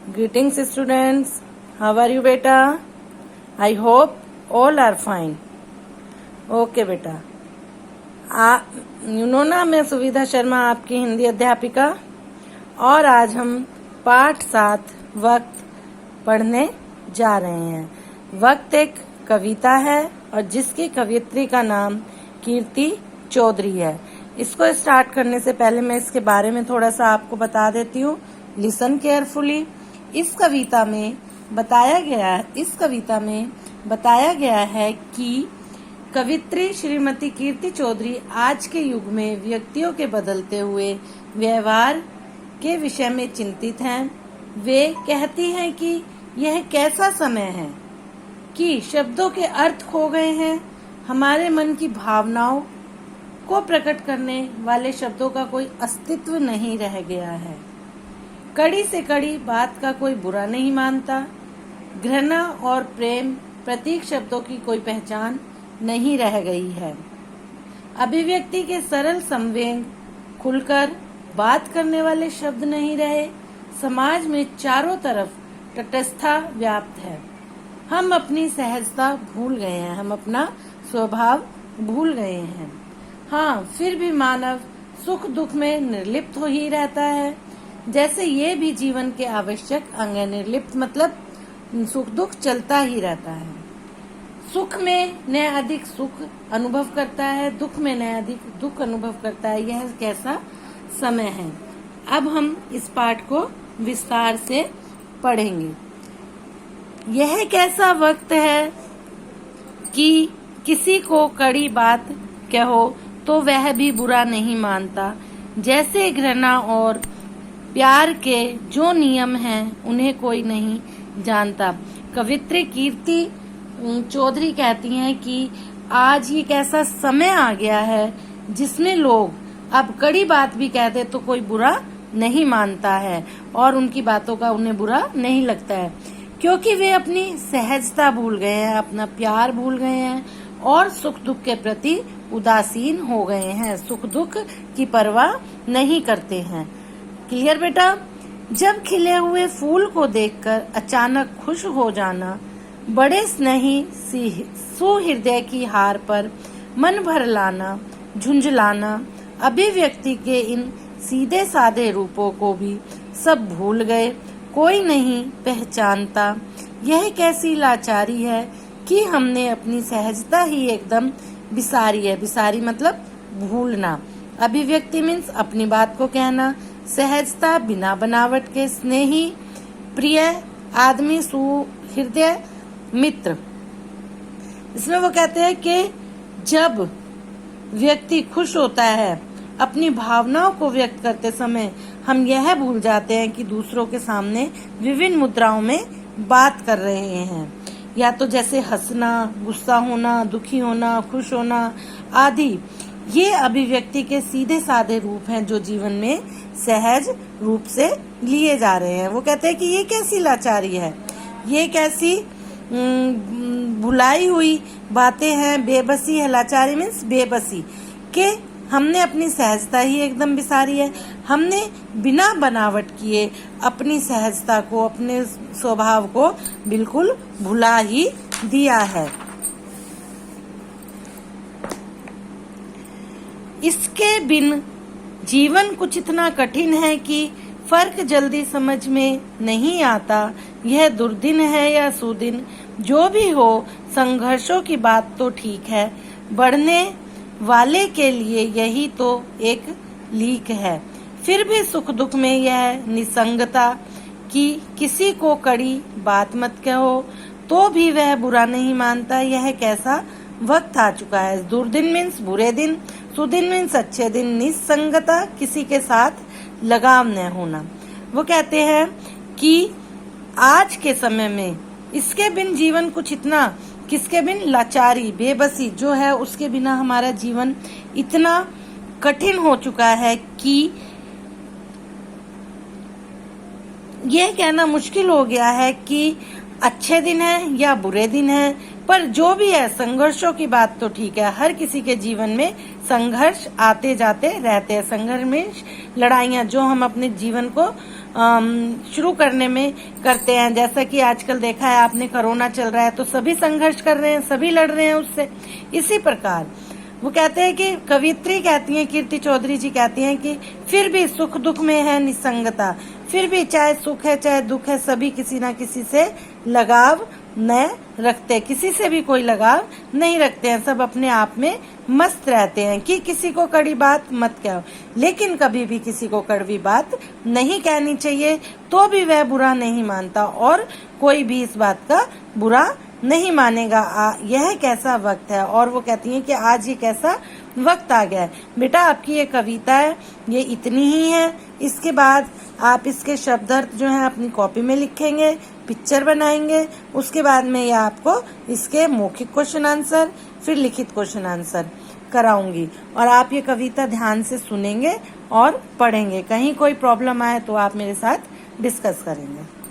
Greetings students, how are you beta? I hope all are fine. Okay बेटा, ना मैं सुविधा शर्मा आपकी हिंदी अध्यापिका और आज हम पाठ 7 वक्त पढ़ने जा रहे हैं। वक्त एक कविता है और जिसकी कवियत्री का नाम कीर्ति चौधरी है। इसको स्टार्ट करने से पहले मैं इसके बारे में थोड़ा सा आपको बता देती हूँ। Listen carefully. इस कविता में बताया गया है कि कवित्री श्रीमती कीर्ति चौधरी आज के युग में व्यक्तियों के बदलते हुए व्यवहार के विषय में चिंतित हैं। वे कहती हैं कि यह कैसा समय है कि शब्दों के अर्थ खो गए हैं। हमारे मन की भावनाओं को प्रकट करने वाले शब्दों का कोई अस्तित्व नहीं रह गया है। कड़ी से कड़ी बात का कोई बुरा नहीं मानता। घृणा और प्रेम प्रतीक शब्दों की कोई पहचान नहीं रह गई है। अभिव्यक्ति के सरल संवेग खुलकर बात करने वाले शब्द नहीं रहे। समाज में चारों तरफ तटस्थता व्याप्त है। हम अपनी सहजता भूल गए हैं, हम अपना स्वभाव भूल गए हैं। हाँ, फिर भी मानव सुख दुख में निर्लिप्त हो ही रहता है, जैसे ये भी जीवन के आवश्यक अंग है। निर्लिप्त मतलब सुख दुख चलता ही रहता है। सुख में न अधिक सुख अनुभव करता है, दुख में न अधिक दुख अनुभव करता है। यह कैसा समय है। अब हम इस पाठ को विस्तार से पढ़ेंगे। यह कैसा वक्त है कि किसी को कड़ी बात कहो तो वह भी बुरा नहीं मानता। जैसे घृणा और प्यार के जो नियम हैं उन्हें कोई नहीं जानता। कवित्री कीर्ति चौधरी कहती हैं कि आज ये कैसा समय आ गया है जिसमें लोग अब कड़ी बात भी कहते तो कोई बुरा नहीं मानता है और उनकी बातों का उन्हें बुरा नहीं लगता है, क्योंकि वे अपनी सहजता भूल गए हैं, अपना प्यार भूल गए हैं और सुख दुख के प्रति उदासीन हो गए हैं। सुख दुख की परवाह नहीं करते हैं। क्लियर बेटा। जब खिले हुए फूल को देखकर अचानक खुश हो जाना, बड़े स्नेही सुहृदय की हार पर मन भर लाना, झुंझलाना, अभिव्यक्ति के इन सीधे साधे रूपों को भी सब भूल गए, कोई नहीं पहचानता। यह कैसी लाचारी है कि हमने अपनी सहजता ही एकदम बिसारी है। बिसारी मतलब भूलना। अभिव्यक्ति मीन्स अपनी बात को कहना। सहजता बिना बनावट के स्नेही प्रिय आदमी सुहृदय मित्र। इसमें वो कहते हैं कि जब व्यक्ति खुश होता है, अपनी भावनाओं को व्यक्त करते समय हम यह भूल जाते हैं कि दूसरों के सामने विभिन्न मुद्राओं में बात कर रहे हैं, या तो जैसे हंसना, गुस्सा होना, दुखी होना, खुश होना आदि। ये अभिव्यक्ति के सीधे साधे रूप हैं जो जीवन में सहज रूप से लिए जा रहे हैं। वो कहते हैं कि ये कैसी लाचारी है, ये कैसी भुलाई हुई बातें हैं, बेबसी है। लाचारी मीन्स बेबसी के हमने अपनी सहजता ही एकदम बिसारी है। हमने बिना बनावट किए अपनी सहजता को, अपने स्वभाव को बिल्कुल भुला ही दिया है। इसके बिन जीवन कुछ इतना कठिन है कि फर्क जल्दी समझ में नहीं आता। यह दुर्दिन है या सुदिन, जो भी हो, संघर्षों की बात तो ठीक है, बढ़ने वाले के लिए यही तो एक लीक है। फिर भी सुख दुख में यह निसंगता कि किसी को कड़ी बात मत कहो तो भी वह बुरा नहीं मानता। यह कैसा वक्त आ चुका है। दुर्दिन मीन्स बुरे दिन, सुदिन मीन्स अच्छे दिन। निसंगता किसी के साथ लगाव न होना। वो कहते हैं कि आज के समय में इसके बिन जीवन कुछ इतना, किसके बिन? लाचारी, बेबसी जो है उसके बिना हमारा जीवन इतना कठिन हो चुका है कि यह कहना मुश्किल हो गया है कि अच्छे दिन है या बुरे दिन है। पर जो भी है, संघर्षों की बात तो ठीक है। हर किसी के जीवन में संघर्ष आते जाते रहते हैं। संघर्ष में लड़ाइयाँ जो हम अपने जीवन को शुरू करने में करते हैं। जैसा कि आजकल देखा है आपने, कोरोना चल रहा है तो सभी संघर्ष कर रहे हैं, सभी लड़ रहे हैं उससे। इसी प्रकार वो कहते हैं कि कवित्री कहती हैं, कीर्ति चौधरी जी कहती हैं कि फिर भी सुख दुख में है निसंगता, फिर भी चाहे सुख है चाहे दुख है, सभी किसी ना किसी से लगाव न रखते, किसी से भी कोई लगाव नहीं रखते हैं, सब अपने आप में मस्त रहते हैं कि किसी को कड़ी बात मत कहो, लेकिन कभी भी किसी को कड़वी बात नहीं कहनी चाहिए, तो भी वह बुरा नहीं मानता और कोई भी इस बात का बुरा नहीं मानेगा। यह कैसा वक्त है। और वो कहती हैं कि आज ये कैसा वक्त आ गया है। बेटा आपकी ये कविता है, ये इतनी ही है। इसके बाद आप इसके शब्दार्थ जो है अपनी कॉपी में लिखेंगे, पिक्चर बनाएंगे, उसके बाद में ये आपको इसके मौखिक क्वेश्चन आंसर फिर लिखित क्वेश्चन आंसर कराऊंगी और आप ये कविता ध्यान से सुनेंगे और पढ़ेंगे। कहीं कोई प्रॉब्लम आए तो आप मेरे साथ डिस्कस करेंगे।